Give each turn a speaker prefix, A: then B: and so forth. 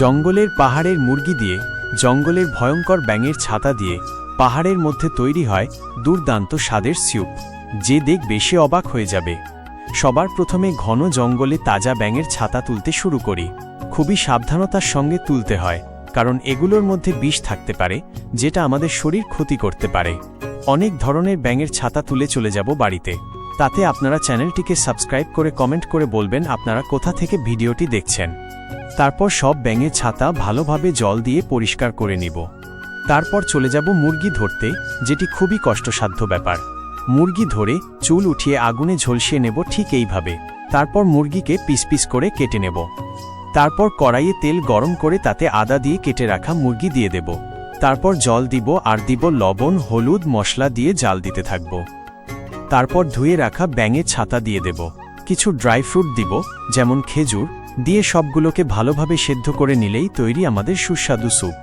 A: জঙ্গলের পাহাড়ের মুরগি দিয়ে, জঙ্গলের ভয়ঙ্কর ব্যাঙের ছাতা দিয়ে পাহাড়ের মধ্যে তৈরি হয় দুর্দান্ত স্বাদের স্যুপ, যে দেখবে সে অবাক হয়ে যাবে। সবার প্রথমে ঘন জঙ্গলে তাজা ব্যাঙের ছাতা তুলতে শুরু করি। খুবই সাবধানতার সঙ্গে তুলতে হয়, কারণ এগুলোর মধ্যে বিষ থাকতে পারে, যেটা আমাদের শরীর ক্ষতি করতে পারে। অনেক ধরনের ব্যাঙের ছাতা তুলে চলে যাব বাড়িতে। তাতে আপনারা চ্যানেলটিকে সাবস্ক্রাইব করে কমেন্ট করে বলবেন আপনারা কোথা থেকে ভিডিওটি দেখছেন। তারপর সব ব্যাঙের ছাতা ভালোভাবে জল দিয়ে পরিষ্কার করে নিব। তারপর চলে যাব মুরগি ধরতে, যেটি খুবই কষ্টসাধ্য ব্যাপার। মুরগি ধরে চুল উঠিয়ে আগুনে ঝলসিয়ে নেব ঠিক এইভাবে। তারপর মুরগিকে পিস পিস করে কেটে নেব। তারপর কড়াইয়ে তেল গরম করে তাতে আদা দিয়ে কেটে রাখা মুরগি দিয়ে দেব। তারপর জল দিব আর দিব লবণ, হলুদ, মশলা দিয়ে জাল দিতে থাকব। তারপর ধুয়ে রাখা ব্যাঙের ছাতা দিয়ে দেব। কিছু ড্রাই ফ্রুট দিব, যেমন খেজুর, দিয়ে সবগুলোকে ভালোভাবে সেদ্ধ করে নিলেই তৈরি আমাদের সুস্বাদু স্যুপ।